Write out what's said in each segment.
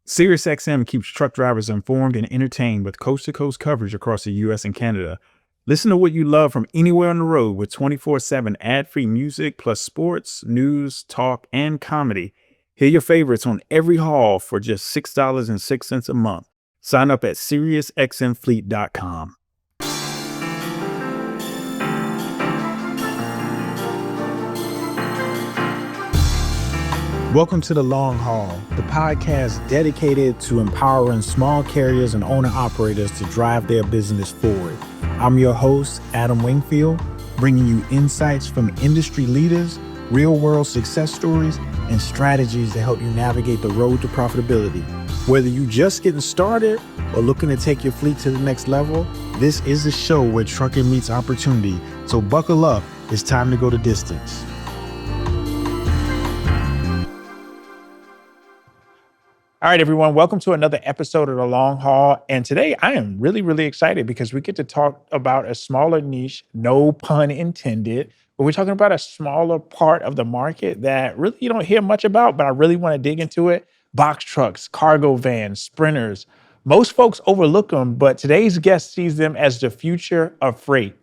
SiriusXM keeps truck drivers informed and entertained with coast-to-coast coverage across the U.S. and Canada. Listen to what you love from anywhere on the road with 24/7 ad-free music plus sports, news, talk, and comedy. Hear your favorites on every haul for just $6.06 a month. Sign up at SiriusXMFleet.com. Welcome to The Long Haul, the podcast dedicated to empowering small carriers and owner-operators to drive their business forward. I'm your host, Adam Wingfield, bringing you insights from industry leaders, real-world success stories, and strategies to help you navigate the road to profitability. Whether you're just getting started or looking to take your fleet to the next level, this is the show where trucking meets opportunity. So buckle up, it's time to go the distance. All right, everyone, welcome to another episode of The Long Haul. And today I am really excited because we get to talk about a smaller niche, no pun intended, but we're talking about a smaller part of the market that really you don't hear much about, but I really want to dig into it. Box trucks, cargo vans, sprinters. Most folks overlook them, but today's guest sees them as the future of freight.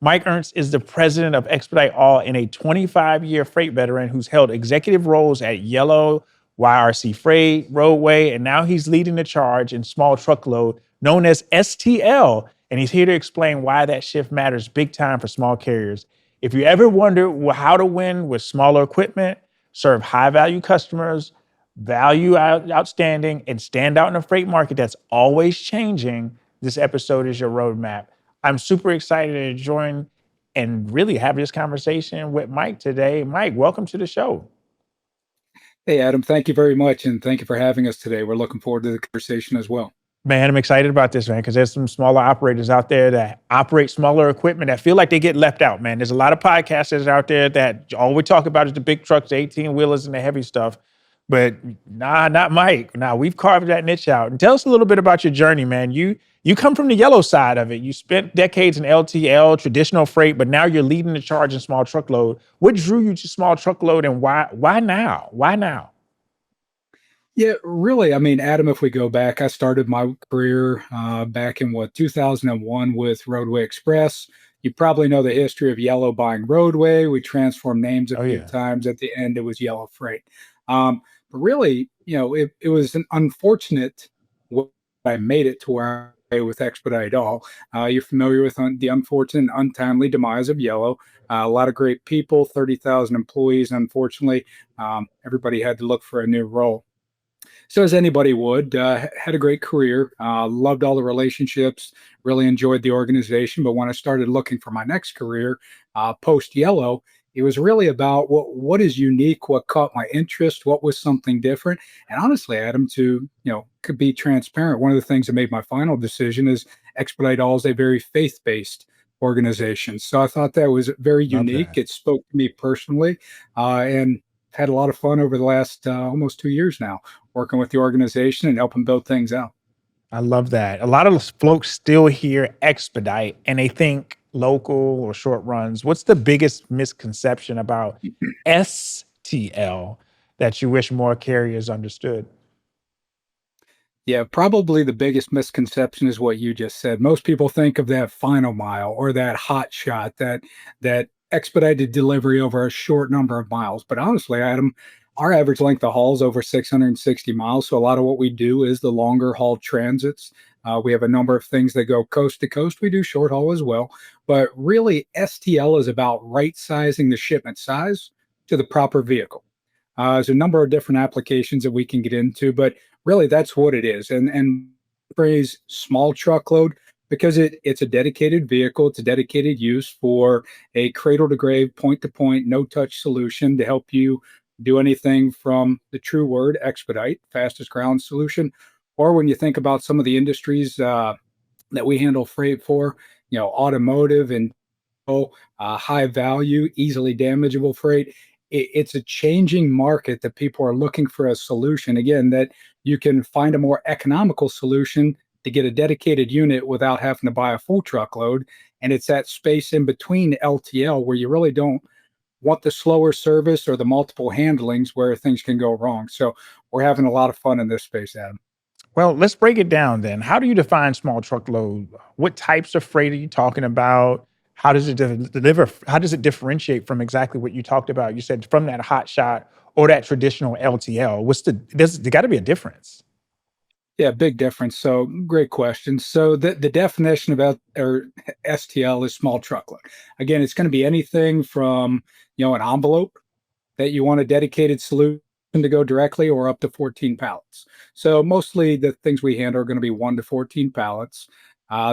Mike Ernst is the president of Expedite All and a 25-year freight veteran who's held executive roles at Yellow, YRC Freight, Roadway, and now he's leading the charge in small truckload known as STL. And he's here to explain why that shift matters big time for small carriers. If you ever wonder how to win with smaller equipment, serve high-value customers, value outstanding, and stand out in a freight market that's always changing, this episode is your roadmap. I'm super excited to join and really have this conversation with Mike today. Mike, welcome to the show. Hey, Adam, thank you very much. And thank you for having us today. We're looking forward to the conversation as well. Man, I'm excited about this, man, because there's some smaller operators out there that operate smaller equipment that feel like they get left out, man. There's a lot of podcasters out there that all we talk about is the big trucks, the 18-wheelers, and the heavy stuff. But not Mike. Nah, we've carved that niche out. And tell us a little bit about your journey, man. You come from the yellow side of it. You spent decades in LTL, traditional freight, but now you're leading the charge in small truckload. What drew you to small truckload and why now? Why now? Yeah, really. I mean, Adam, if we go back, I started my career back in 2001 with Roadway Express. You probably know the history of Yellow buying Roadway. We transformed names a few times. At the end, it was Yellow Freight. But really, it was an unfortunate way I made it to where I with Expedite All. You're familiar with the unfortunate, untimely demise of Yellow. A lot of great people, 30,000 employees. Unfortunately, everybody had to look for a new role. So as anybody would, had a great career, loved all the relationships, really enjoyed the organization. But when I started looking for my next career, post Yellow, it was really about what is unique, what caught my interest, what was something different. And honestly, Adam, could be transparent. One of the things that made my final decision is Expedite All is a very faith-based organization. So I thought that was very unique. It spoke to me personally, and had a lot of fun over the last almost 2 years now, working with the organization and helping build things out. I love that. A lot of folks still hear Expedite and they think local or short runs. What's the biggest misconception about STL that you wish more carriers understood? Yeah, probably the biggest misconception is what you just said. Most people think of that final mile or that hot shot, that expedited delivery over a short number of miles. But honestly, Adam, our average length of haul is over 660 miles. So a lot of what we do is the longer haul transits. We have a number of things that go coast to coast. We do short haul as well. But really, STL is about right sizing the shipment size to the proper vehicle. There's a number of different applications that we can get into, but really that's what it is. And phrase small truckload, because it's a dedicated vehicle, it's a dedicated use for a cradle to grave, point to point, no touch solution to help you do anything from the true word expedite, fastest ground solution. Or when you think about some of the industries that we handle freight for, automotive and high value, easily damageable freight. It's a changing market that people are looking for a solution. Again, that you can find a more economical solution to get a dedicated unit without having to buy a full truckload. And it's that space in between LTL where you really don't want the slower service or the multiple handlings where things can go wrong. So we're having a lot of fun in this space, Adam. Well, let's break it down then. How do you define small truckload? What types of freight are you talking about? How does it deliver? How does it differentiate from exactly what you talked about? You said from that hot shot or that traditional LTL. There got to be a difference. Yeah, big difference. So great question. So the definition of STL is small truckload. Again, it's going to be anything from an envelope that you want a dedicated solution to go directly or up to 14 pallets. So mostly the things we handle are going to be 1 to 14 pallets.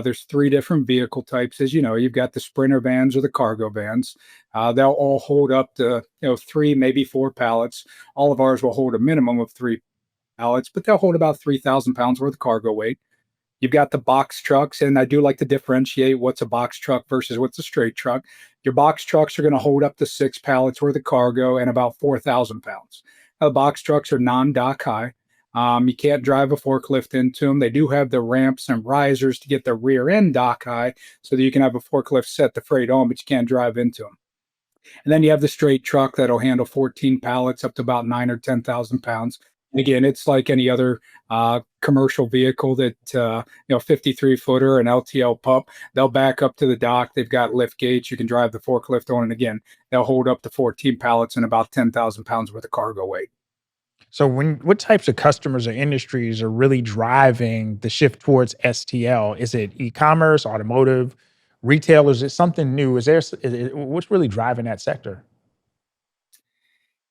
There's three different vehicle types. As you know, you've got the sprinter vans or the cargo vans. They'll all hold up to 3, maybe 4 pallets. All of ours will hold a minimum of 3 pallets, but they'll hold about 3,000 pounds worth of cargo weight. You've got the box trucks, and I do like to differentiate what's a box truck versus what's a straight truck. Your box trucks are going to hold up to 6 pallets worth of cargo and about 4,000 pounds. Now, the box trucks are non-dock high. You can't drive a forklift into them. They do have the ramps and risers to get the rear end dock high so that you can have a forklift set the freight on, but you can't drive into them. And then you have the straight truck that'll handle 14 pallets up to about 9 or 10,000 pounds. Again, it's like any other commercial vehicle that 53 footer, an LTL pup. They'll back up to the dock. They've got lift gates. You can drive the forklift on, and again, they'll hold up to 14 pallets and about 10,000 pounds worth of cargo weight. So what types of customers or industries are really driving the shift towards STL? Is it e-commerce, automotive, retail? Is it something new? What's really driving that sector?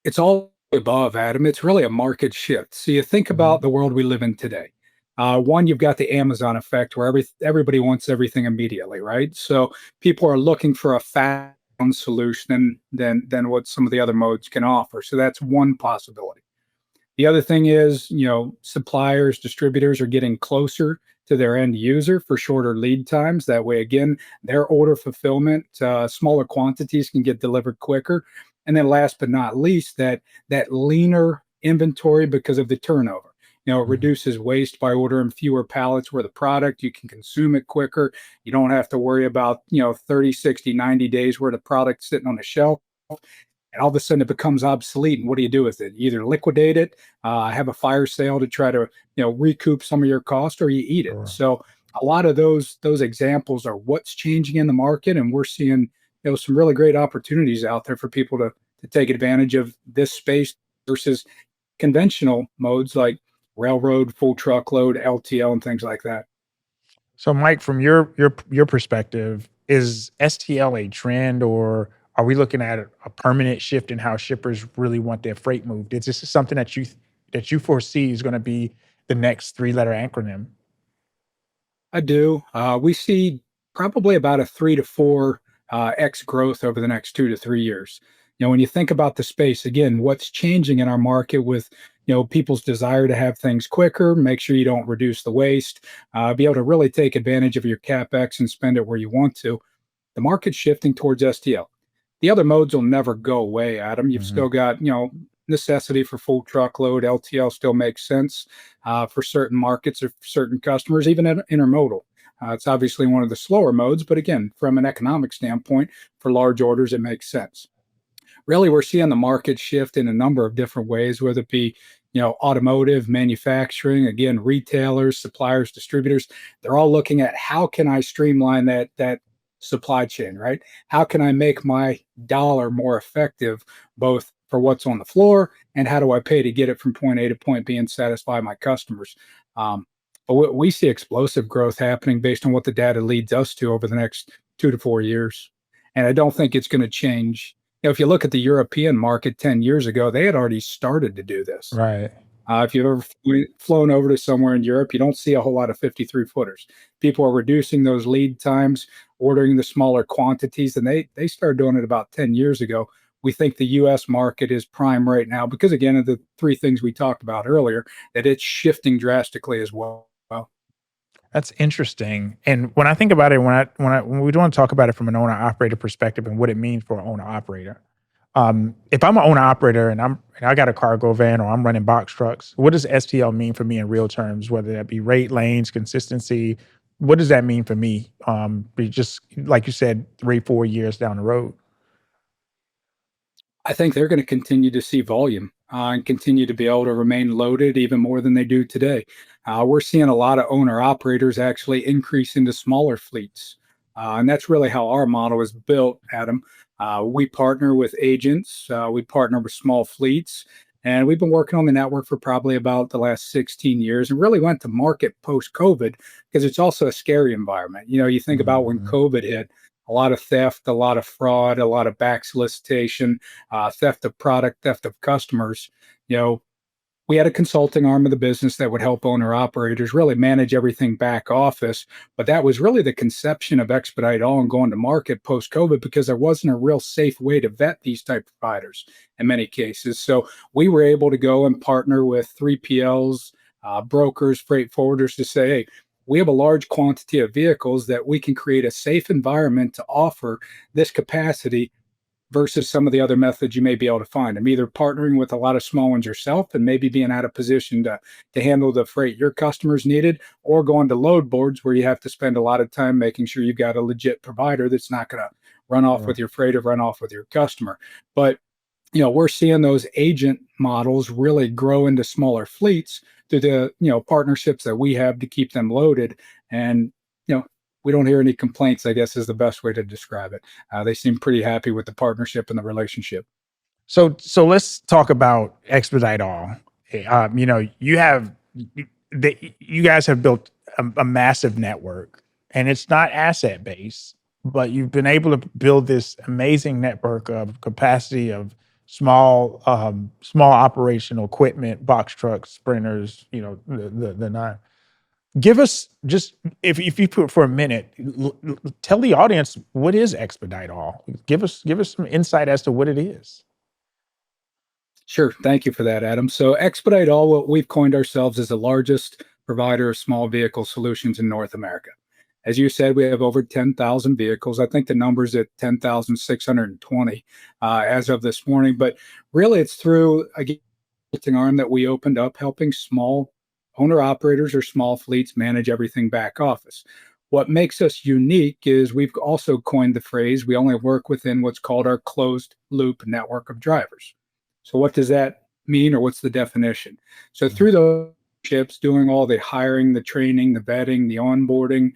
It's all above, Adam. It's really a market shift. So you think Mhm. about the world we live in today. One, you've got the Amazon effect where everybody wants everything immediately, right? So people are looking for a fast solution than what some of the other modes can offer. So that's one possibility. The other thing is, suppliers, distributors are getting closer to their end user for shorter lead times. That way, again, their order fulfillment, smaller quantities can get delivered quicker. And then last but not least, that leaner inventory because of the turnover. It Mhm. reduces waste by ordering fewer pallets worth of product. You can consume it quicker. You don't have to worry about, 30, 60, 90 days worth of product sitting on the shelf, and all of a sudden it becomes obsolete. And what do you do with it? You either liquidate it, have a fire sale to try to recoup some of your cost, or you eat it. Sure. So a lot of those examples are what's changing in the market, and we're seeing some really great opportunities out there for people to take advantage of this space versus conventional modes like railroad, full truckload, LTL, and things like that. So, Mike, from your perspective, is STL a trend, or are we looking at a permanent shift in how shippers really want their freight moved? Is this something that you foresee is going to be the next three-letter acronym? I do. We see probably about a 3 to 4 X growth over the next 2 to 3 years. When you think about the space, again, what's changing in our market with, people's desire to have things quicker, make sure you don't reduce the waste, be able to really take advantage of your CapEx and spend it where you want to. The market's shifting towards STL. The other modes will never go away, Adam. You've Mhm. still got, necessity for full truckload. LTL still makes sense for certain markets or certain customers, even intermodal. It's obviously one of the slower modes, but again, from an economic standpoint, for large orders, it makes sense. Really, we're seeing the market shift in a number of different ways, whether it be automotive, manufacturing, again, retailers, suppliers, distributors. They're all looking at how can I streamline that supply chain, right? How can I make my dollar more effective, both for what's on the floor and how do I pay to get it from point A to point B and satisfy my customers. Um, but we see explosive growth happening based on what the data leads us to over the next 2 to 4 years. And I don't think it's going to change. If you look at the European market 10 years ago, they had already started to do this. Right. If you've ever flown over to somewhere in Europe, you don't see a whole lot of 53 footers. People are reducing those lead times, ordering the smaller quantities, and they started doing it about 10 years ago. We think the US market is prime right now because, again, of the three things we talked about earlier, that it's shifting drastically as well. That's interesting. And when I think about it, when we want to talk about it from an owner operator perspective and what it means for an owner operator, if I'm an owner operator and I got a cargo van or I'm running box trucks, what does STL mean for me in real terms? Whether that be rate, lanes, consistency, what does that mean for me? Just like you said, 3, 4 years down the road. I think they're going to continue to see volume and continue to be able to remain loaded even more than they do today. We're seeing a lot of owner operators actually increase into smaller fleets. And that's really how our model is built, Adam. We partner with agents, we partner with small fleets, and we've been working on the network for probably about the last 16 years and really went to market post COVID because it's also a scary environment. You think about when Mhm. COVID hit, a lot of theft, a lot of fraud, a lot of back solicitation, theft of product, theft of customers. You know, we had a consulting arm of the business that would help owner operators really manage everything back office. But that was really the conception of Expedite All and going to market post COVID because there wasn't a real safe way to vet these type of providers in many cases. So we were able to go and partner with 3PLs, brokers, freight forwarders to say, hey, we have a large quantity of vehicles that we can create a safe environment to offer this capacity versus some of the other methods you may be able to find. I'm either partnering with a lot of small ones yourself and maybe being out of position to handle the freight your customers needed, or going to load boards where you have to spend a lot of time making sure you've got a legit provider that's not going to run off Sure. with your freight or run off with your customer. But we're seeing those agent models really grow into smaller fleets through the partnerships that we have to keep them loaded. And you know we don't hear any complaints, I guess, is the best way to describe it. They seem pretty happy with the partnership and the relationship. So let's talk about Expedite All. You have you guys have built a massive network, and it's not asset based, but you've been able to build this amazing network of capacity of small operational equipment, box trucks, sprinters. The nine. Give us just if you put for a minute, tell the audience what is Expedite All. Give us some insight as to what it is. Sure. Thank you for that, Adam. So, Expedite All, what we've coined ourselves as the largest provider of small vehicle solutions in North America. As you said, we have over 10,000 vehicles. I think the number's at 10,620 as of this morning. But really, it's through a consulting arm that we opened up helping small owner operators or small fleets manage everything back office. What makes us unique is we've also coined the phrase we only work within what's called our closed loop network of drivers. So, what does that mean, or what's the definition? So, through those ships, doing all the hiring, the training, the vetting, the onboarding,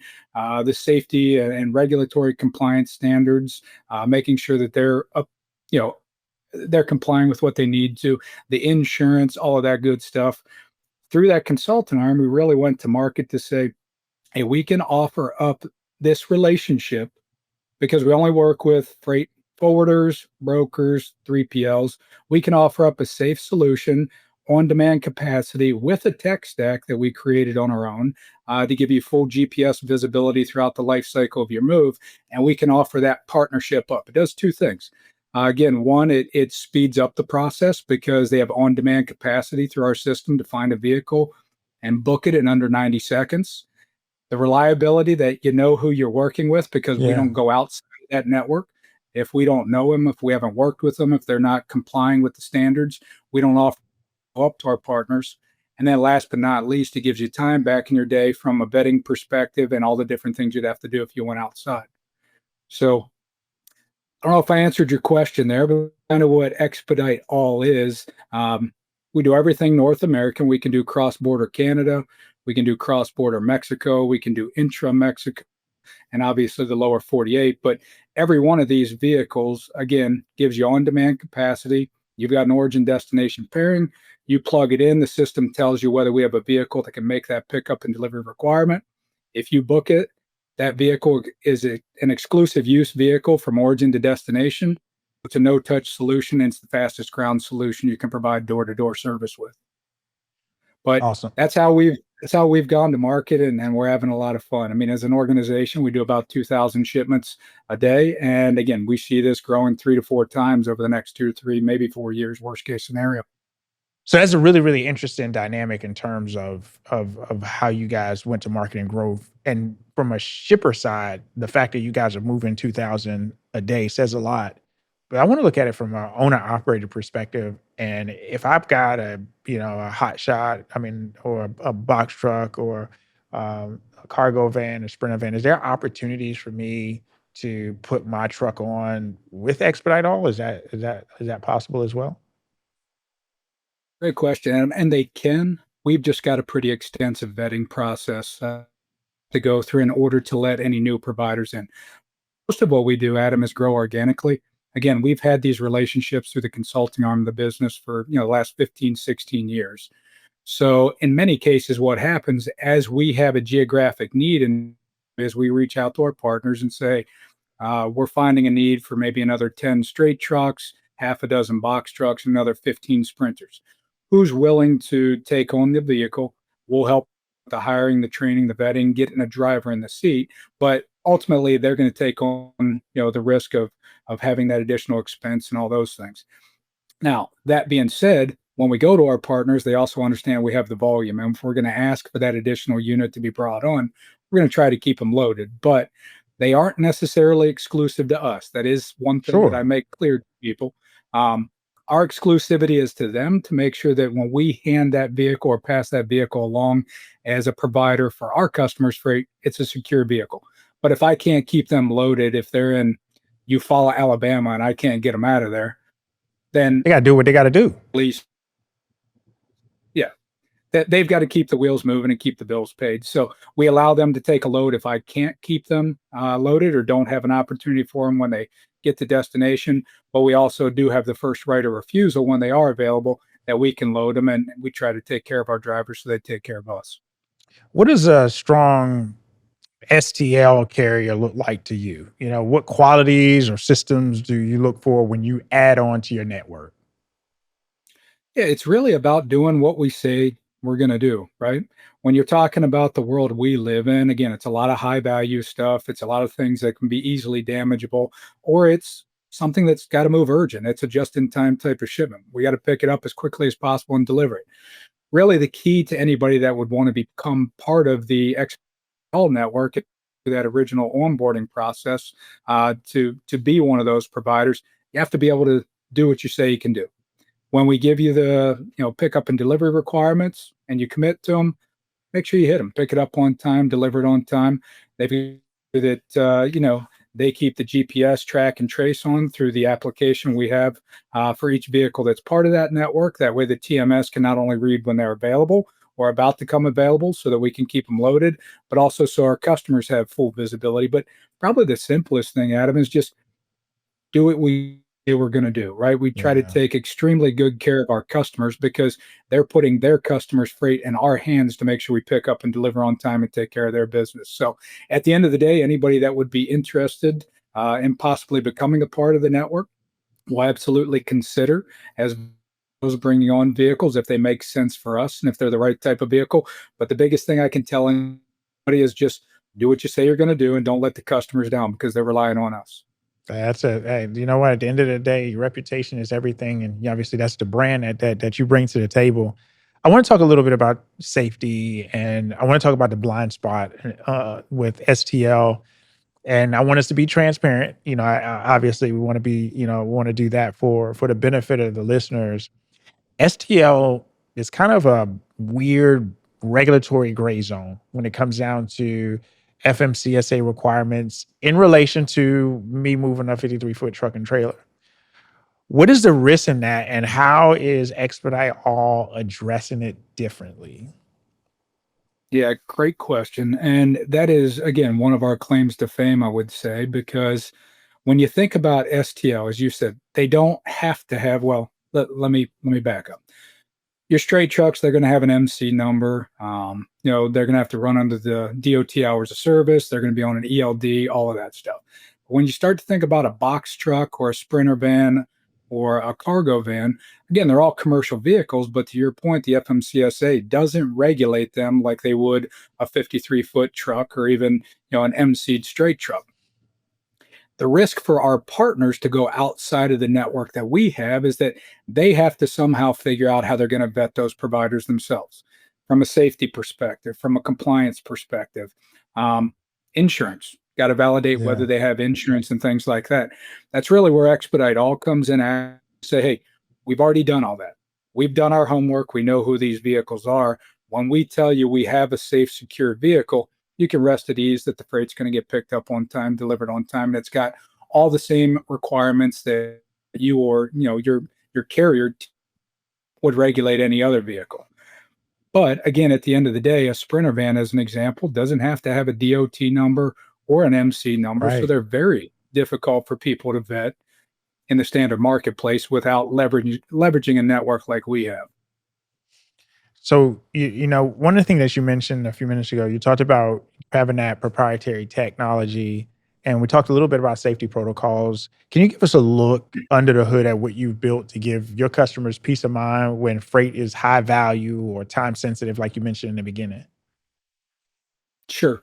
the safety and regulatory compliance standards, making sure that they're up, you know, they're complying with what they need to, the insurance, all of that good stuff. Through that consultant arm, we really went to market to say, hey, we can offer up this relationship because we only work with freight forwarders, brokers, 3PLs. We can offer up a safe solution, on demand capacity with a tech stack that we created on our own to give you full GPS visibility throughout the life cycle of your move. And we can offer that partnership up. It does two things. Again, one, it speeds up the process because they have on demand capacity through our system to find a vehicle and book it in under 90 seconds. The reliability that you know who you're working with because we Yeah. don't go outside that network. If we don't know them, if we haven't worked with them, if they're not complying with the standards, we don't offer up to our partners. And then last but not least, it gives you time back in your day from a vetting perspective and all the different things you'd have to do if you went outside. So I don't know if I answered your question there, but kind of what Expedite All is. We do everything North American. We can do cross border Canada. We can do cross border Mexico. We can do intra Mexico and obviously the lower 48. But every one of these vehicles, again, gives you on demand capacity. You've got an origin destination pairing. You plug it in, the system tells you whether we have a vehicle that can make that pickup and delivery requirement. If you book it, that vehicle is an exclusive use vehicle from origin to destination. It's a no touch solution, and it's the fastest ground solution you can provide door to door service with. But Awesome. that's how we've gone to market, and we're having a lot of fun. I mean, as an organization, we do about 2,000 shipments a day, and again, we see this growing 3 to 4 times over the next 2 to 3, maybe 4 years, worst case scenario. So that's a really, really interesting dynamic in terms of how you guys went to market and growth. And from a shipper side, the fact that you guys are moving 2,000 a day says a lot. But I want to look at it from an owner operator perspective. And if I've got a hot shot, I mean, or a box truck or a cargo van, a sprinter van, is there opportunities for me to put my truck on with Expedite All? Is that possible as well? Great question, and they can. We've just got a pretty extensive vetting process to go through in order to let any new providers in. Most of what we do, Adam, is grow organically. Again, we've had these relationships through the consulting arm of the business for the last 15, 16 years. So in many cases, what happens as we have a geographic need and as we reach out to our partners and say, we're finding a need for maybe another 10 straight trucks, half a dozen box trucks, and another 15 sprinters. Who's willing to take on the vehicle? We'll help with the hiring, the training, the vetting, getting a driver in the seat. But ultimately, they're going to take on the risk of having that additional expense and all those things. Now, that being said, when we go to our partners, they also understand we have the volume. And if we're going to ask for that additional unit to be brought on, we're going to try to keep them loaded. But they aren't necessarily exclusive to us. That is one thing that I Sure. make clear to people. Um, our exclusivity is to them to make sure that when we hand that vehicle or pass that vehicle along as a provider for our customers' freight, it's a secure vehicle. But if I can't keep them loaded, if they're in Eufaula, Alabama, and I can't get them out of there, then They gotta do what they gotta do. at least, yeah, that they've got to keep the wheels moving and keep the bills paid. So we allow them to take a load if I can't keep them loaded or don't have an opportunity for them when they get to destination. But we also do have the first right of refusal when they are available that we can load them, and we try to take care of our drivers so they take care of us. What does a strong STL carrier look like to you? What qualities or systems do you look for when you add on to your network? Yeah, it's really about doing what we say we're going to do, right? When you're talking about the world we live in, again, it's a lot of high value stuff. It's a lot of things that can be easily damageable, or it's something that's got to move urgent. It's a just in time type of shipment. We got to pick it up as quickly as possible and deliver it. Really, the key to anybody that would want to become part of the XL network, that original onboarding process, to be one of those providers, you have to be able to do what you say you can do. When we give you the pickup and delivery requirements and you commit to them, make sure you hit them. Pick it up on time, deliver it on time. They've that they keep the GPS track and trace on through the application we have for each vehicle that's part of that network. That way, the TMS can not only read when they're available or about to come available, so that we can keep them loaded, but also so our customers have full visibility. But probably the simplest thing, Adam, is just do what we say we're going to do, right? We try to Yeah. take extremely good care of our customers because they're putting their customers' freight in our hands to make sure we pick up and deliver on time and take care of their business. So at the end of the day, anybody that would be interested in possibly becoming a part of the network will absolutely consider as those bringing on vehicles if they make sense for us and if they're the right type of vehicle. But the biggest thing I can tell anybody is just do what you say you're going to do and don't let the customers down because they're relying on us. That's a hey, you know what? At the end of the day, your reputation is everything, and obviously that's the brand that you bring to the table. I want to talk a little bit about safety, and I want to talk about the blind spot with STL. And I want us to be transparent. Obviously we want to be, want to do that for the benefit of the listeners. STL is kind of a weird regulatory gray zone when it comes down to FMCSA requirements in relation to me moving a 53-foot truck and trailer. What is the risk in that, and how is Expedite All addressing it differently? Yeah, great question. And that is, again, one of our claims to fame, I would say, because when you think about STL, as you said, they don't have to have, well, let me back up. Your straight trucks, they're going to have an MC number. They're going to have to run under the DOT hours of service. They're going to be on an ELD, all of that stuff. But when you start to think about a box truck or a sprinter van or a cargo van, again, they're all commercial vehicles. But to your point, the FMCSA doesn't regulate them like they would a 53-foot truck or even an MC'd straight truck. The risk for our partners to go outside of the network that we have is that they have to somehow figure out how they're going to vet those providers themselves from a safety perspective, from a compliance perspective. Um, Insurance, got to validate whether Yeah. they have insurance and things like that. That's really where Expedite all comes in and say, hey, we've already done all that. We've done our homework. We know who these vehicles are. When we tell you we have a safe, secure vehicle, you can rest at ease that the freight's going to get picked up on time, delivered on time, and it's got all the same requirements that you or your carrier would regulate any other vehicle. But again, at the end of the day, a Sprinter van, as an example, doesn't have to have a DOT number or an MC number. So Right. they're very difficult for people to vet in the standard marketplace without leveraging a network like we have. So, one of the things that you mentioned a few minutes ago, you talked about having that proprietary technology, and we talked a little bit about safety protocols. Can you give us a look under the hood at what you've built to give your customers peace of mind when freight is high value or time sensitive, like you mentioned in the beginning? Sure.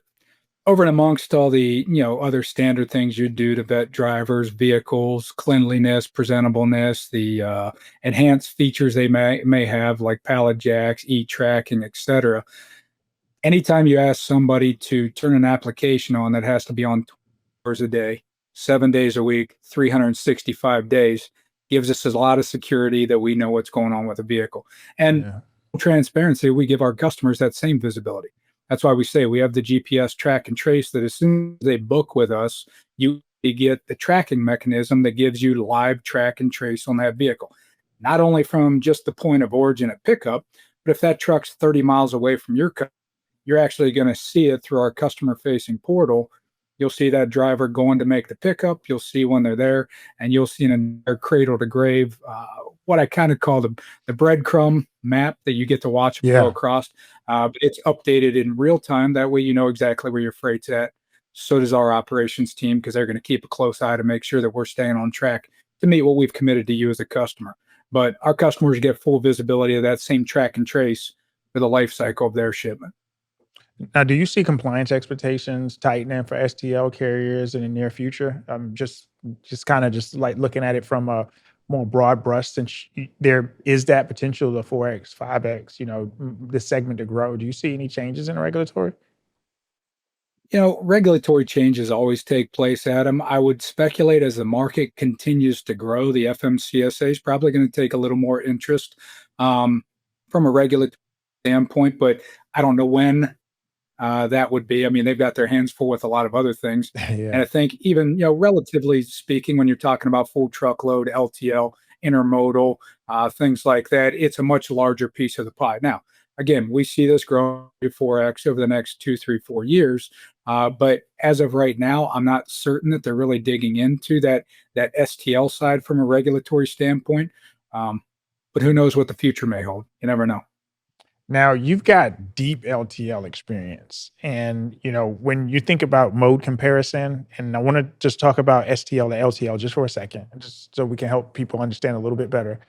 Over and amongst all the other standard things you do to vet drivers, vehicles, cleanliness, presentableness, the enhanced features they may have like pallet jacks, tracking, etc. Anytime you ask somebody to turn an application on that has to be on 2 hours a day, 7 days a week, 365 days, gives us a lot of security that we know what's going on with the vehicle. And Yeah. transparency, we give our customers that same visibility. That's why we say we have the GPS track and trace that as soon as they book with us, you get the tracking mechanism that gives you live track and trace on that vehicle. Not only from just the point of origin at pickup, but if that truck's 30 miles away from your you're actually going to see it through our customer facing portal. You'll see that driver going to make the pickup. You'll see when they're there, and you'll see in a cradle to grave, what I kind of call the breadcrumb map that you get to watch them go Yeah. across. But it's updated in real time. That way, you know exactly where your freight's at. So does our operations team because they're going to keep a close eye to make sure that we're staying on track to meet what we've committed to you as a customer. But our customers get full visibility of that same track and trace for the life cycle of their shipment. Now, do you see compliance expectations tightening for STL carriers in the near future? Just kind of just like looking at it from a more broad brush, since there is that potential of 4x, 5x, this segment to grow. Do you see any changes in the regulatory? Regulatory changes always take place, Adam. I would speculate as the market continues to grow, the FMCSA is probably going to take a little more interest um, from a regulatory standpoint, but I don't know when that would be. I mean, they've got their hands full with a lot of other things. And Yeah. I think even, relatively speaking, when you're talking about full truckload, LTL, intermodal, things like that, it's a much larger piece of the pie. Now, again, we see this growing to 4x over the next 2, 3, 4 years. But as of right now, I'm not certain that they're really digging into that STL side from a regulatory standpoint. Um, but who knows what the future may hold? You never know. Now you've got deep LTL experience. And, when you think about mode comparison, and I want to just talk about STL to LTL just for a second, just so we can help people understand a little bit better.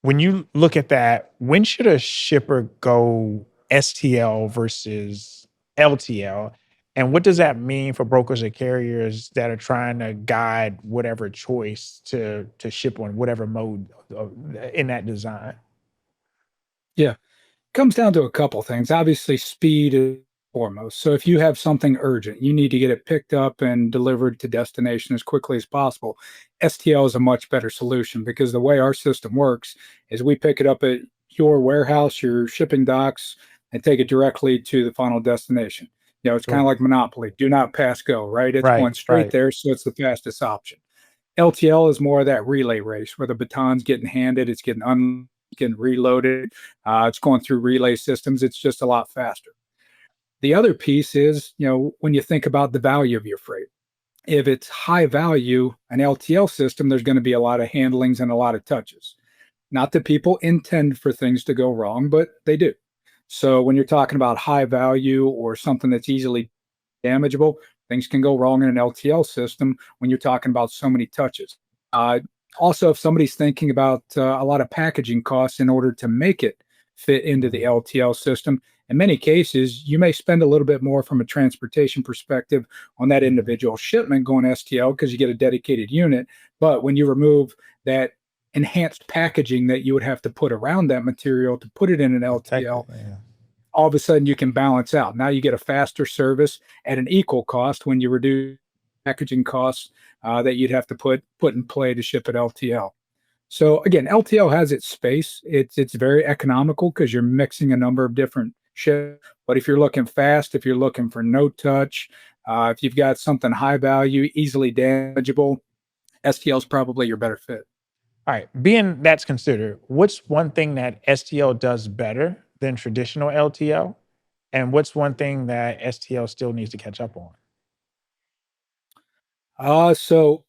When you look at that, when should a shipper go STL versus LTL? And what does that mean for brokers or carriers that are trying to guide whatever choice to ship on whatever mode in that design? Yeah. Comes down to a couple things. Obviously, speed is foremost. So if you have something urgent, you need to get it picked up and delivered to destination as quickly as possible. STL is a much better solution because the way our system works is we pick it up at your warehouse, your shipping docks, and take it directly to the final destination. It's kind of Sure. like Monopoly. Do not pass go, right? It's Right, going straight right. there, so it's the fastest option. LTL is more of that relay race where the baton's getting handed, it's getting reloaded, it's going through relay systems. It's just a lot faster. The other piece is, when you think about the value of your freight, if it's high value, an LTL system, there's going to be a lot of handlings and a lot of touches. Not that people intend for things to go wrong, but they do. So when you're talking about high value or something that's easily damageable, things can go wrong in an LTL system when you're talking about so many touches. Uh, Also, if somebody's thinking about a lot of packaging costs in order to make it fit into the Mhm. LTL system, in many cases, you may spend a little bit more from a transportation perspective on that Mhm. individual shipment going STL because you get a dedicated unit. But when you remove that enhanced packaging that you would have to put around that material to put it in an Protect it, LTL, yeah. all of a sudden you can balance out. Now you get a faster service at an equal cost when you reduce packaging costs that you'd have to put in play to ship at LTL. So again, LTL has its space. It's very economical because you're mixing a number of different ship. But if you're looking fast, if you're looking for no touch, if you've got something high value, easily damageable, STL is probably your better fit. All right, being that's considered, what's one thing that STL does better than traditional LTL? And what's one thing that STL still needs to catch up on? So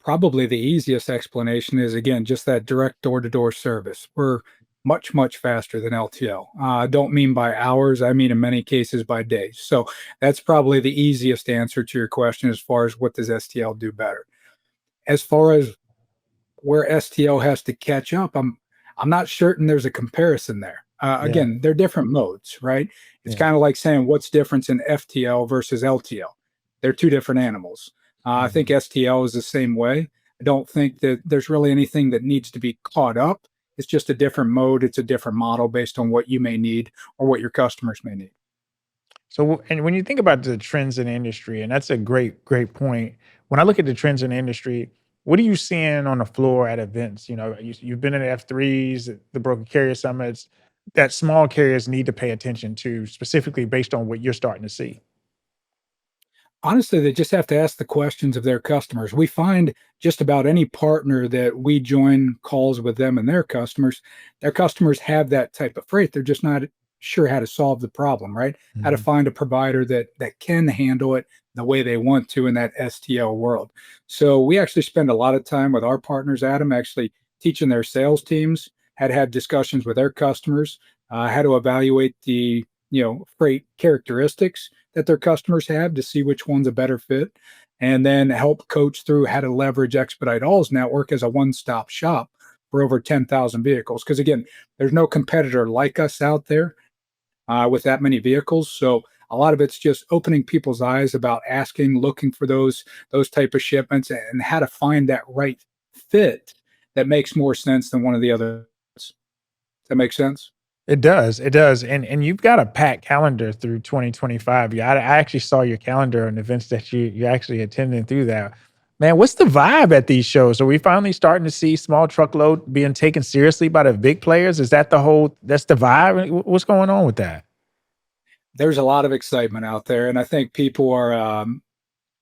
probably the easiest explanation is again just that direct door-to-door service. We're much, much faster than LTL. I don't mean by hours, I mean in many cases by days. So that's probably the easiest answer to your question as far as what does STL do better. As far as where STO has to catch up, I'm not certain there's a comparison there. Yeah, Again, they're different modes, right? It's yeah. kind of like saying what's difference in FTL versus LTL. They're two different animals. I think Mhm. STL is the same way. I don't think that there's really anything that needs to be caught up. It's just a different mode. It's a different model based on what you may need or what your customers may need. So, and when you think about the trends in the industry, and that's a great, great point. When I look at the trends in the industry, what are you seeing on the floor at events? You know, you've been in the F3s, the broker carrier summits that small carriers need to pay attention to, specifically based on what you're starting to see. Honestly, they just have to ask the questions of their customers. We find just about any partner that we join calls with them and their customers have that type of freight. They're just not sure how to solve the problem, right? How to Mhm. find a provider that can handle it the way they want to in that STL world. So we actually spend a lot of time with our partners, Adam, actually teaching their sales teams how to have discussions with their customers, how to evaluate the freight characteristics that their customers have to see which one's a better fit, and then help coach through how to leverage Expedite All's network as a one-stop shop for over 10,000 vehicles. Because again, there's no competitor like us out there with that many vehicles. So a lot of it's just opening people's eyes about asking, looking for those type of shipments, and how to find that right fit that makes more sense than one of the others. Does that make sense? It does, and you've got a packed calendar through 2025. Yeah, I actually saw your calendar and events that you're actually attending through that. Man, what's the vibe at these shows? Are we finally starting to see small truckload being taken seriously by the big players? Is that that's the vibe? What's going on with that? There's a lot of excitement out there, and I think people are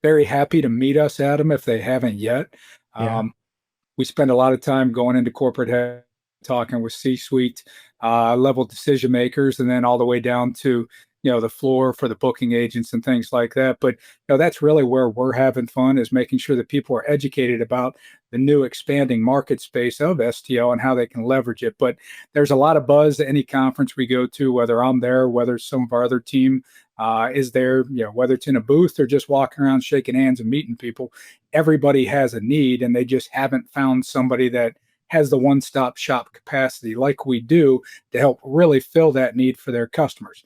very happy to meet us, Adam, if they haven't yet. Yeah. Um, we spend a lot of time going into corporate head, talking with C-suite level decision makers, and then all the way down to the floor for the booking agents and things like that. But that's really where we're having fun, is making sure that people are educated about the new expanding market space of STO and how they can leverage it. But there's a lot of buzz at any conference we go to, whether I'm there, whether some of our other team is there, whether it's in a booth or just walking around shaking hands and meeting people. Everybody has a need, and they just haven't found somebody that has the one-stop shop capacity like we do to help really fill that need for their customers.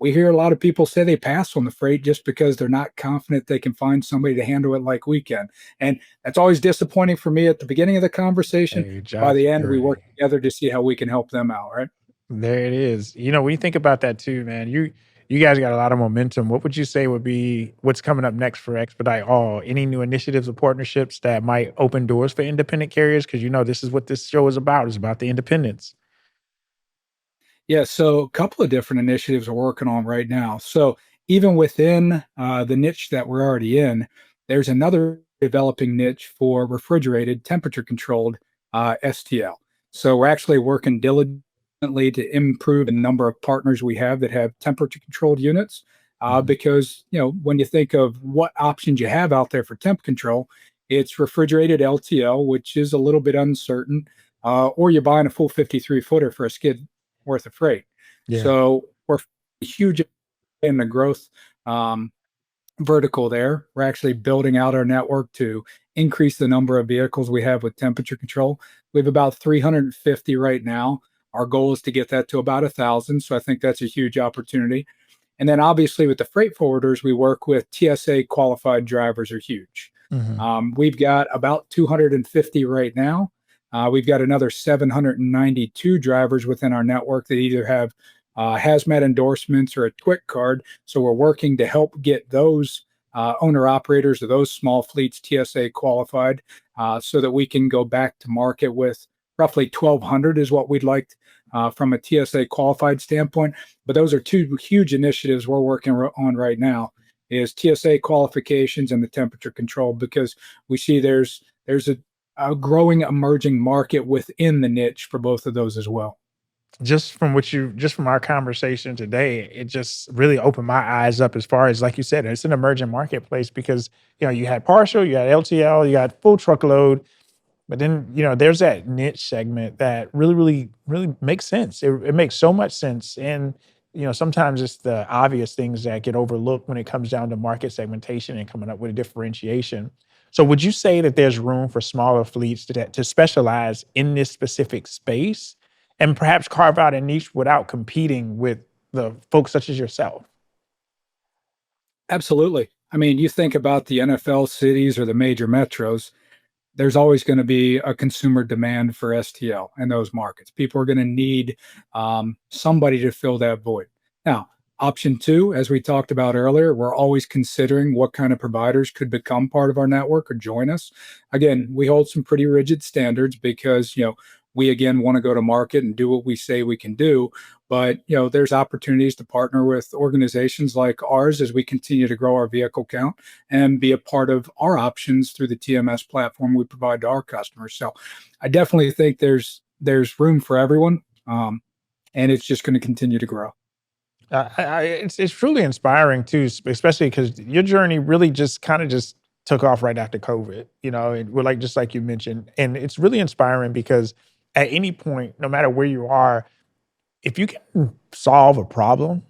We hear a lot of people say they pass on the freight just because they're not confident they can find somebody to handle it like we can. And that's always disappointing for me at the beginning of the conversation. Hey, By Josh the end, we work Gray. together to see how we can help them out, right? There it is. You know, when you think about that too, man, you guys got a lot of momentum. What would you say would be what's coming up next for Expedite All? Any new initiatives or partnerships that might open doors for independent carriers? Because this is what this show is about. It's about the independents. Yeah, so a couple of different initiatives we're working on right now. So even within the niche that we're already in, there's another developing niche for refrigerated, temperature controlled STL. So we're actually working diligently to improve the number of partners we have that have temperature controlled units. Mhm. Because when you think of what options you have out there for temp control, it's refrigerated LTL, which is a little bit uncertain, or you're buying a full 53 footer for a skid worth of freight. Yeah. So we're huge in the growth um, vertical there. We're actually building out our network to increase the number of vehicles we have with temperature control. We have about 350 right now. Our goal is to get that to about 1,000. So I think that's a huge opportunity. And then obviously with the freight forwarders we work with, TSA qualified drivers are huge. Mhm. We've got about 250 right now. We've got another 792 drivers within our network that either have hazmat endorsements or a TWIC card. So we're working to help get those owner operators of those small fleets TSA qualified so that we can go back to market with roughly 1,200 is what we'd like from a TSA qualified standpoint. But those are two huge initiatives we're working on right now is TSA qualifications and the temperature control because we see there's a growing emerging market within the niche for both of those as well. Just from our conversation today, it just really opened my eyes up as far as like you said, it's an emerging marketplace because you had partial, you had LTL, you had full truckload. But then, there's that niche segment that really, really, really makes sense. It makes so much sense. And, sometimes it's the obvious things that get overlooked when it comes down to market segmentation and coming up with a differentiation. So would you say that there's room for smaller fleets to specialize in this specific space and perhaps carve out a niche without competing with the folks such as yourself? Absolutely. I mean, you think about the NFL cities or the major metros, there's always going to be a consumer demand for STL in those markets. People are going to need somebody to fill that void. Now, option two, as we talked about earlier, we're always considering what kind of providers could become part of our network or join us. Again, we hold some pretty rigid standards because, we again want to go to market and do what we say we can do. But there's opportunities to partner with organizations like ours as we continue to grow our vehicle count and be a part of our options through the TMS platform we provide to our customers. So I definitely think there's room for everyone, and it's just going to continue to grow. It's truly inspiring too, especially because your journey really just kind of just took off right after COVID. And we're like just like you mentioned, and it's really inspiring because at any point, no matter where you are, if you can solve a problem,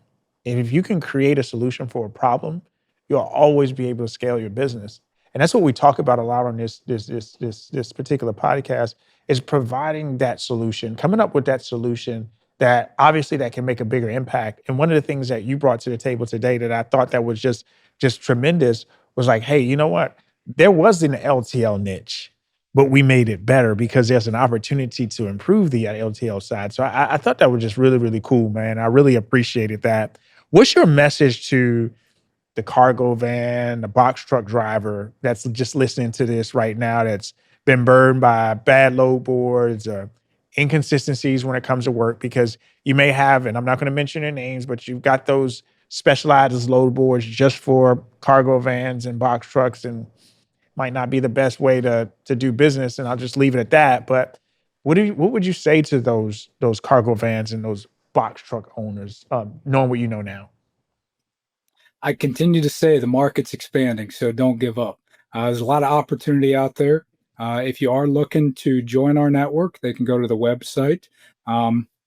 and if you can create a solution for a problem, you'll always be able to scale your business. And that's what we talk about a lot on this particular podcast is providing that solution, coming up with that solution that obviously that can make a bigger impact. And one of the things that you brought to the table today that I thought that was just tremendous was like, hey, you know what? There was an LTL niche, but we made it better because there's an opportunity to improve the LTL side. So I thought that was just really, really cool, man. I really appreciated that. What's your message to the cargo van, the box truck driver that's just listening to this right now that's been burned by bad load boards or inconsistencies when it comes to work? Because you may have, and I'm not going to mention their names, but you've got those specialized load boards just for cargo vans and box trucks and might not be the best way to do business, and I'll just leave it at that. But what would you say to those cargo vans and those box truck owners, knowing what you know now? I continue to say the market's expanding, so don't give up. There's a lot of opportunity out there. If you are looking to join our network, they can go to the website.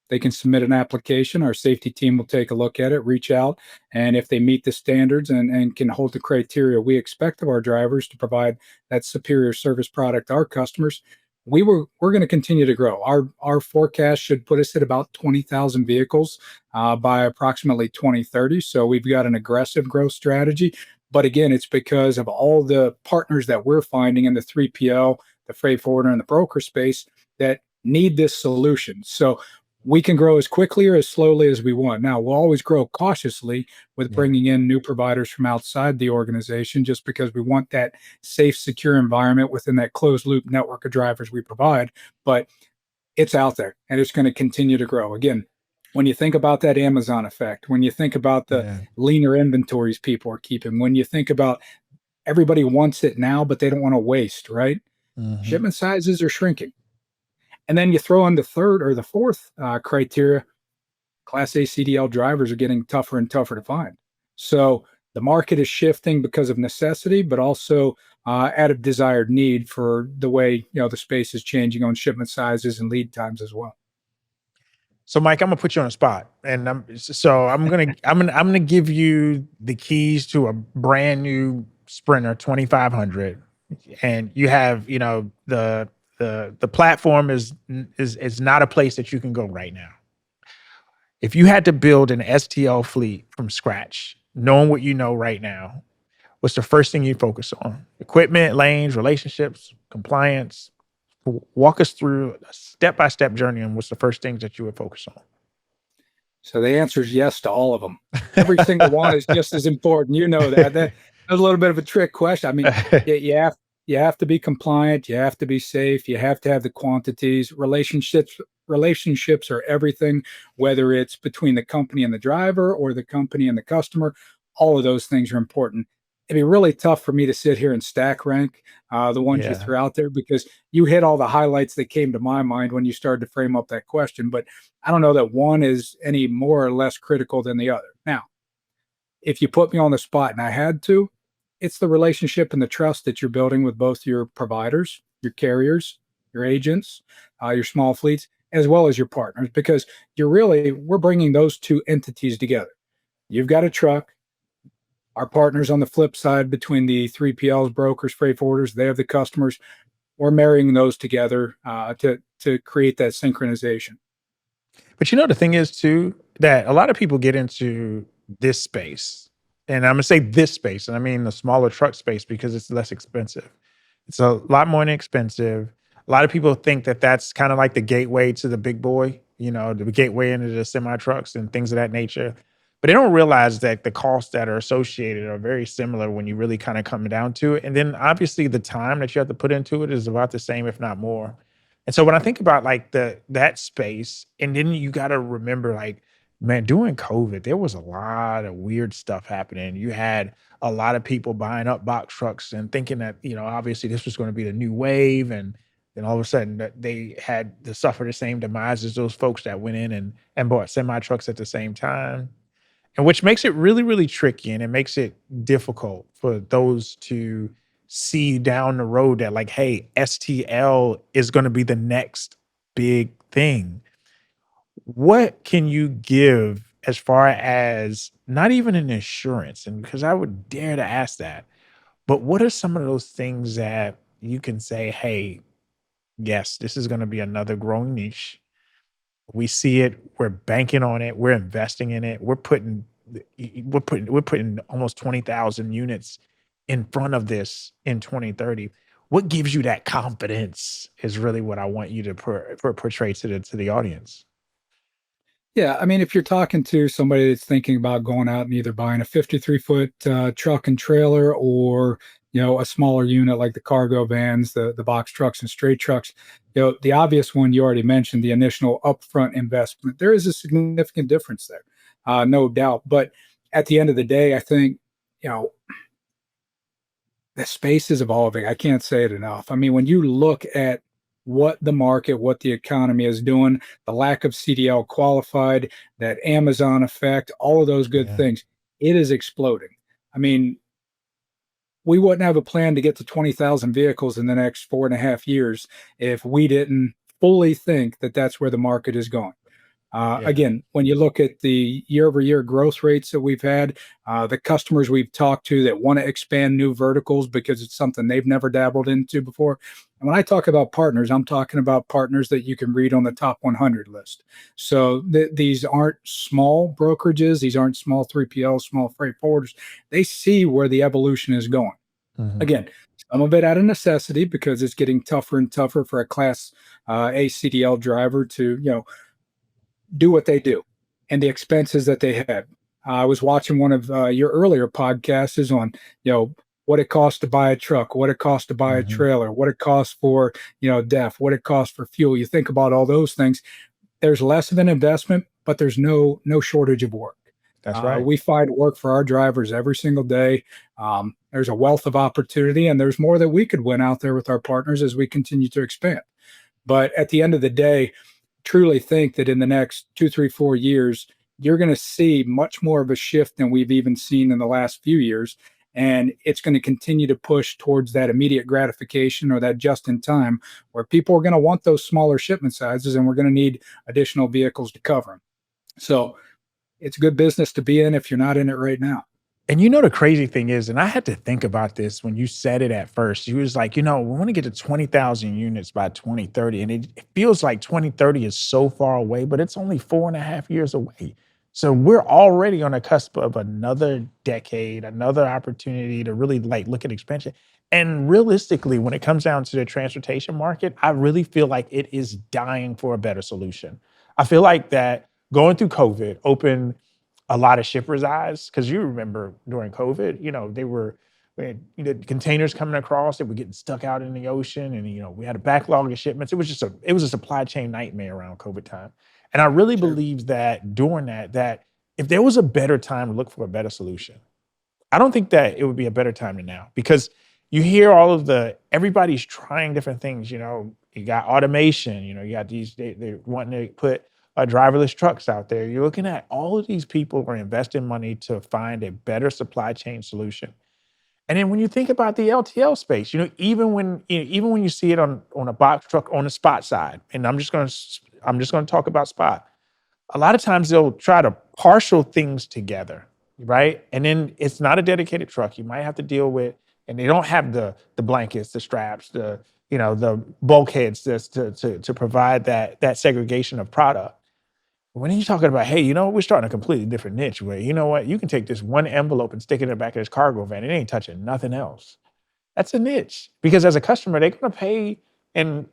They can submit an application. Our safety team will take a look at it, reach out, and if they meet the standards and can hold the criteria we expect of our drivers to provide that superior service product to our customers, we're going to continue to grow. Our forecast should put us at about 20,000 vehicles by approximately 2030. So we've got an aggressive growth strategy. But again, it's because of all the partners that we're finding in the 3PL, the freight forwarder, and the broker space that need this solution. So we can grow as quickly or as slowly as we want. Now, we'll always grow cautiously with Yeah. bringing in new providers from outside the organization just because we want that safe, secure environment within that closed loop network of drivers we provide. But it's out there and it's going to continue to grow. Again, when you think about that Amazon effect, when you think about the Yeah. leaner inventories people are keeping, when you think about everybody wants it now, but they don't want to waste, right? Mhm. Shipment sizes are shrinking. And then you throw in the third or the fourth criteria, Class A CDL drivers are getting tougher and tougher to find. So the market is shifting because of necessity, but also out of desired need for the way the space is changing on shipment sizes and lead times as well. So, Mike, I'm gonna put you on the spot, and I'm gonna give you the keys to a brand new Sprinter 2500, and you have the platform is not a place that you can go right now. If you had to build an STL fleet from scratch, knowing what you know right now, what's the first thing you focus on? Equipment, lanes, relationships, compliance. Walk us through a step-by-step journey and what's the first things that you would focus So the answer is yes to all of them. Every single one is just as important. You know that. That's a little bit of a trick question. I mean, on. you have to be compliant. You have to be safe. You have to have the quantities. Relationships relationships are everything, whether it's between the company and the driver or the company and the customer. All of those things are important. It'd be really tough for me to sit here and stack rank the ones you Yeah. threw out there because you hit all the highlights that came to my mind when you started to frame up that question. But I don't know that one is any more or less critical than the other. Now, if you put me on the spot and I had to, it's the relationship and the trust that you're building with both your providers, your carriers, your agents, your small fleets, as well as your partners, because we're bringing those two entities together. You've got a truck. Our partners on the flip side, between the 3PLs, brokers, freight forwarders, they have the customers. We're marrying those together to create that synchronization. But you know, the thing is too, that a lot of people get into this space, and I'm gonna say this space, and I mean the smaller truck space because it's less expensive. It's a lot more inexpensive. A lot of people think that that's kind of like the gateway to the big boy, you know, the gateway into the semi trucks and things of that nature. But they don't realize that the costs that are associated are very similar when you really kind of come down to it. And then obviously the time that you have to put into it is about the same, if not more. And so when I think about like that space, and then you got to remember, like, man, during COVID, there was a lot of weird stuff happening. You had a lot of people buying up box trucks and thinking that, you know, obviously this was going to be the new wave. And then all of a sudden that they had to suffer the same demise as those folks that went in and bought semi trucks at the same time. And which makes it really, really tricky, and it makes it difficult for those to see down the road that, like, hey, STL is going to be the next big thing. What can you give as far as not even an insurance? And because I would dare to ask that, but what are some of those things that you can say, hey, yes, this is going to be another growing niche. We see it, we're banking on it, we're investing in it, we're putting almost 20,000 units in front of this in 2030. What gives you that confidence is really what I want you to portray to the audience. Yeah, I mean, if you're talking to somebody that's thinking about going out and either buying a 53-foot truck and trailer, or a smaller unit like the cargo vans, the box trucks and straight trucks, the obvious one you already mentioned, the initial upfront investment. There is a significant difference there, no doubt. But at the end of the day, I think you know the space is evolving. I can't say it enough. I mean, when you look at what the market, what the economy is doing, the lack of CDL qualified, that Amazon effect, all of those good Yeah. things, it is exploding. I mean, we wouldn't have a plan to get to 20,000 vehicles in the next 4.5 years if we didn't fully think that that's where the market is going. Yeah. Again, when you look at the year-over-year growth rates that we've had, the customers we've talked to that want to expand new verticals because it's something they've never dabbled into before. And when I talk about partners, I'm talking about partners that you can read on the top 100 list. So these aren't small brokerages, these aren't small 3PLs, small freight forwarders. They see where the evolution is going. Mhm. Again, some of it out of necessity because it's getting tougher and tougher for a class A CDL driver to, do what they do and the expenses that they have. I was watching one of your earlier podcasts is on, what it costs to buy a truck, what it costs to buy a Mhm. trailer, what it costs for, DEF, what it costs for fuel. You think about all those things. There's less of an investment, but there's no shortage of work. That's right. We find work for our drivers every single day. There's a wealth of opportunity, and there's more that we could win out there with our partners as we continue to expand. But at the end of the day, truly think that in the next 2, 3, 4 years, you're going to see much more of a shift than we've even seen in the last few years. And it's going to continue to push towards that immediate gratification or that just in time, where people are going to want those smaller shipment sizes, and we're going to need additional vehicles to cover them. So it's good business to be in if you're not in it right now. And you know the crazy thing is, and I had to think about this when you said it at first. You was like, we want to get to 20,000 units by 2030. And it feels like 2030 is so far away, but it's only 4.5 years away. So we're already on the cusp of another decade, another opportunity to really like look at expansion. And realistically, when it comes down to the transportation market, I really feel like it is dying for a better solution. I feel like that going through COVID opened a lot of shippers' eyes because you remember during COVID, they were We had, containers coming across that were getting stuck out in the ocean, and we had a backlog of shipments. It was a supply chain nightmare around COVID time, and I really Sure. believe that during that if there was a better time to look for a better solution, I don't think that it would be a better time than now because you hear all of everybody's trying different things. You got automation. You got they're wanting to put driverless trucks out there. You're looking at all of these people are investing money to find a better supply chain solution. And then when you think about the LTL space, even when you see it on a box truck on the spot side, and I'm just gonna talk about spot. A lot of times they'll try to partial things together, right? And then it's not a dedicated truck. You might have to deal with, and they don't have the blankets, the straps, the bulkheads to provide that segregation of product. When you're talking about, hey, we're starting a completely different niche where, you can take this one envelope and stick it in the back of this cargo van. It ain't touching nothing else. That's a niche because as a customer, they're going to pay, and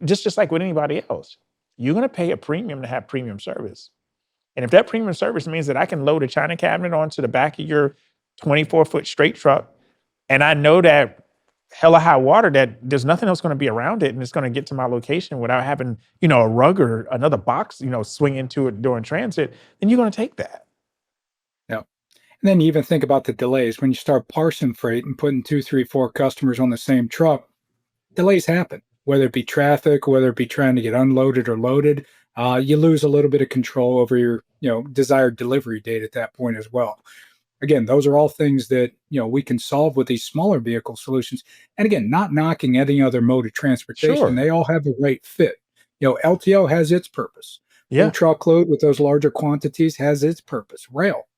just like with anybody else, you're going to pay a premium to have premium service. And if that premium service means that I can load a china cabinet onto the back of your 24-foot straight truck, and I know that hella high water that there's nothing else going to be around it, and it's going to get to my location without having, a rug or another box, swing into it during transit, then you're going to take that. Yeah. And then you even think about the delays when you start parsing freight and putting two, three, four customers on the same truck. Delays happen, whether it be traffic, whether it be trying to get unloaded or loaded. You lose a little bit of control over your, desired delivery date at that point as well. Again, those are all things that we can solve with these smaller vehicle solutions. And again, not knocking any other mode of transportation; Sure. they all have the right fit. LTO has its purpose. Full Yeah. truckload with those larger quantities has its purpose. Rail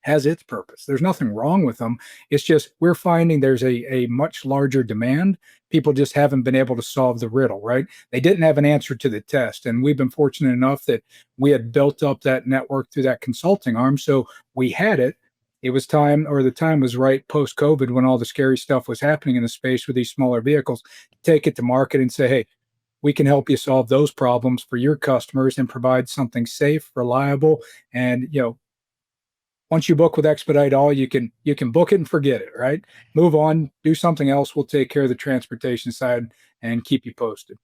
has its purpose. There's nothing wrong with them. It's just we're finding there's a much larger demand. People just haven't been able to solve the riddle, right? They didn't have an answer to the test. And we've been fortunate enough that we had built up that network through that consulting arm. So we had it. It was time, or the time was right post COVID when all the scary stuff was happening in the space with these smaller vehicles. Take it to market and say, hey, we can help you solve those problems for your customers and provide something safe, reliable, and once you book with Expedite All, you can book it and forget it, right? Move on, do something else. We'll take care of the transportation side and keep you posted.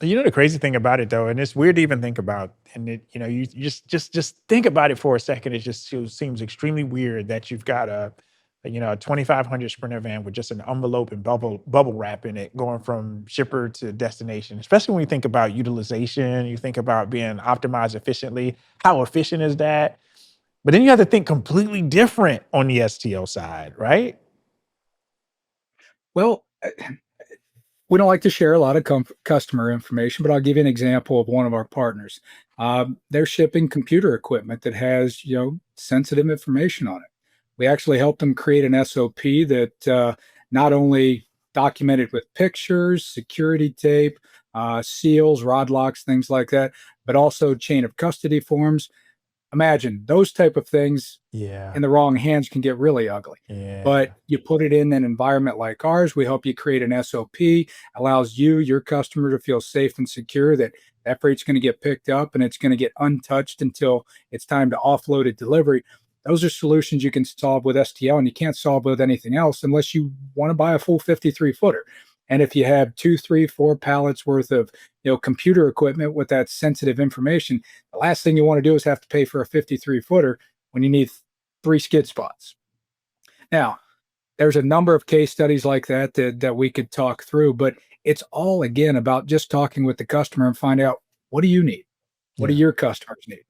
The crazy thing about it though, and it's weird to even think about, and you just think about it for a second. It seems extremely weird that you've got a 2,500 Sprinter van with just an envelope and bubble wrap in it, going from shipper to destination. Especially when you think about utilization, you think about being optimized efficiently. How efficient is that? But then you have to think completely different on the STO side, right? Well, we don't like to share a lot of customer information, but I'll give you an example of one of our partners. They're shipping computer equipment that has sensitive information on it. We actually helped them create an SOP that not only documented with pictures, security tape, seals, rod locks, things like that, but also chain of custody forms. Imagine those type of things Yeah. in the wrong hands can get really ugly. But Yeah. you put it in an environment like ours, we help you create an SOP, allows you, your customer, to feel safe and secure that that freight's going to get picked up and it's going to get untouched until it's time to offload it delivery. Those are solutions you can solve with STL, and you can't solve with anything else unless you want to buy a full 53 footer. And if you have two, three, four pallets worth of computer equipment with that sensitive information, the last thing you want to do is have to pay for a 53 footer when you need three skid spots. Now, there's a number of case studies like that we could talk through, but it's all again about just talking with the customer and find out, what do you need? What do Yeah. your customers need?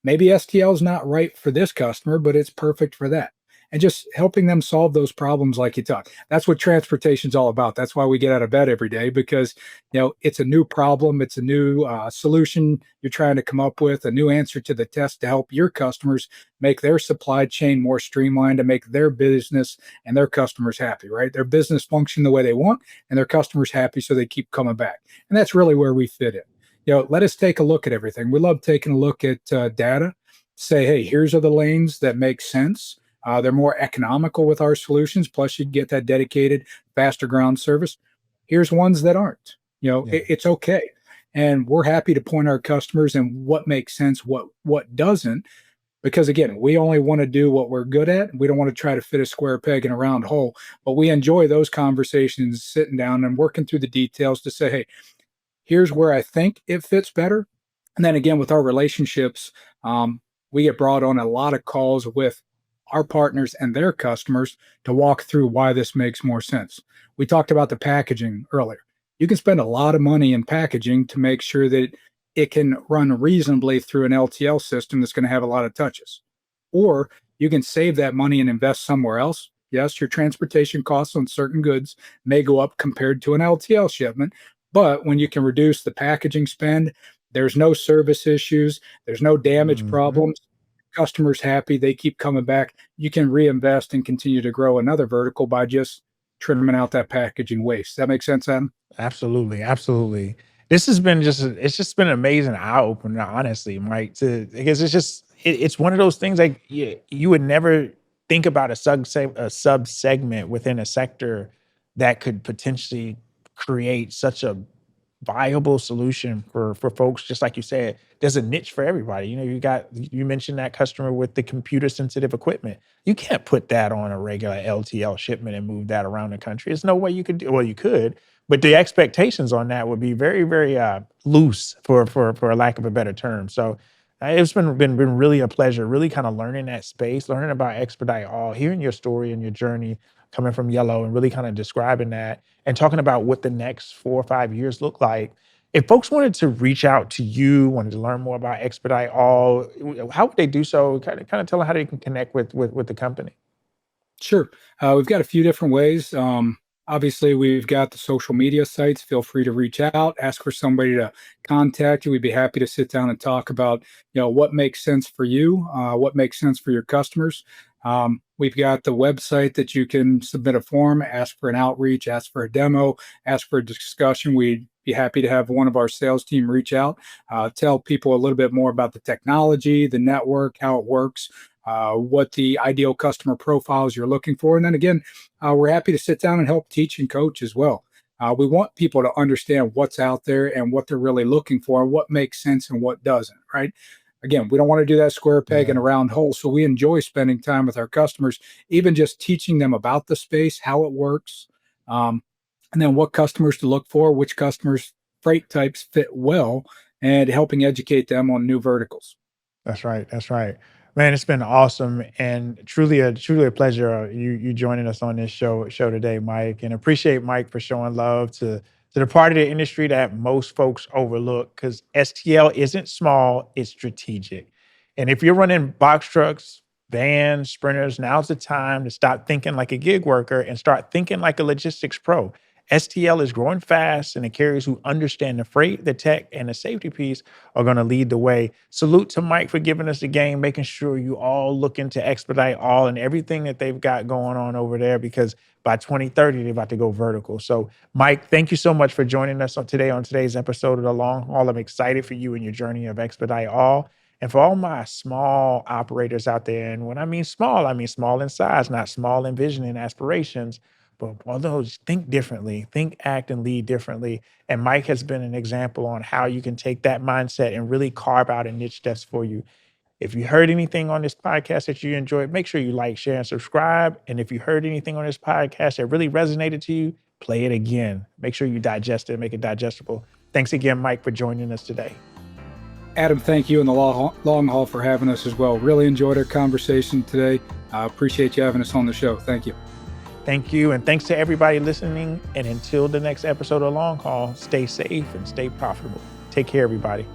Maybe STL is not right for this customer, but it's perfect for that. And just helping them solve those problems like you talk. That's what transportation's all about. That's why we get out of bed every day, because it's a new problem, it's a new solution you're trying to come up with, a new answer to the test to help your customers make their supply chain more streamlined, to make their business and their customers happy, right? Their business function the way they want, and their customers happy, so they keep coming back. And that's really where we fit in. Let us take a look at everything. We love taking a look at data, say, hey, here's are the lanes that make sense. They're more economical with our solutions. Plus, you get that dedicated, faster ground service. Here's ones that aren't. Yeah. It's okay, and we're happy to point our customers and what makes sense, what doesn't. because again, we only want to do what we're good at. We don't want to try to fit a square peg in a round hole, but we enjoy those conversations, sitting down and working through the details to say, hey, here's where I think it fits better. And then again, with our relationships, we get brought on a lot of calls with our partners and their customers to walk through why this makes more sense. We talked about the packaging earlier. You can spend a lot of money in packaging to make sure that it can run reasonably through an LTL system that's going to have a lot of touches. Or you can save that money and invest somewhere else. Yes, your transportation costs on certain goods may go up compared to an LTL shipment, but when you can reduce the packaging spend, there's no service issues, there's no damage Mhm. problems. Customers happy, they keep coming back. You can reinvest and continue to grow another vertical by just trimming out that packaging waste. That makes sense, Adam? Absolutely, absolutely. This has been it's just been an amazing eye opener, honestly, Mike. To because it's one of those things like you would never think about a sub segment within a sector that could potentially create such a viable solution for folks. Just like you said, there's a niche for everybody. You mentioned that customer with the computer sensitive equipment. You can't put that on a regular LTL shipment and move that around the country. There's no way you could do. Well, you could, but the expectations on that would be very, very loose, for a lack of a better term. So it's been really a pleasure, really kind of learning that space, learning about Expedite All, hearing your story and your journey coming from Yellow, and really kind of describing that and talking about what the next 4 or 5 years look like. If folks wanted to reach out to you, wanted to learn more about Expedite All, how would they do so? Kind of tell them how they can connect with the company. Sure. We've got a few different ways. Obviously, we've got the social media sites. Feel free to reach out, ask for somebody to contact you. We'd be happy to sit down and talk about, what makes sense for you, what makes sense for your customers. We've got the website that you can submit a form, ask for an outreach, ask for a demo, ask for a discussion. We'd be happy to have one of our sales team reach out, tell people a little bit more about the technology, the network, how it works, what the ideal customer profiles you're looking for. And then again, we're happy to sit down and help teach and coach as well. We want people to understand what's out there and what they're really looking for, and what makes sense and what doesn't, right? Again, we don't want to do that square peg in Yeah, a round hole. So we enjoy spending time with our customers, even just teaching them about the space, how it works, um, and then what customers to look for, which customers freight types fit well, and helping educate them on new verticals. that's right. That's right. Man, it's been awesome and truly a pleasure you joining us on this show today, Mike. And appreciate Mike for showing love to the part of the industry that most folks overlook because STL isn't small, it's strategic. And if you're running box trucks, vans, sprinters, now's the time to stop thinking like a gig worker and start thinking like a logistics pro. STL is growing fast, and the carriers who understand the freight, the tech, and the safety piece are going to lead the way. Salute to Mike for giving us the game, making sure you all look into Expedite All and everything that they've got going on over there because by 2030, they're about to go vertical. So, Mike, thank you so much for joining us on today's episode of The Long Haul. I'm excited for you and your journey of Expedite All. And for all my small operators out there, and when I mean small in size, not small in vision and aspirations, but all those think differently, think, act, and lead differently. And Mike has been an example on how you can take that mindset and really carve out a niche that's for you. If you heard anything on this podcast that you enjoyed, make sure you like, share, and subscribe. And if you heard anything on this podcast that really resonated to you, play it again. Make sure you digest it, make it digestible. Thanks again, Mike, for joining us today. Adam, thank you and the long haul for having us as well. Really enjoyed our conversation today. I appreciate you having us on the show. Thank you. Thank you. And thanks to everybody listening. And until the next episode of Long Haul, stay safe and stay profitable. Take care, everybody.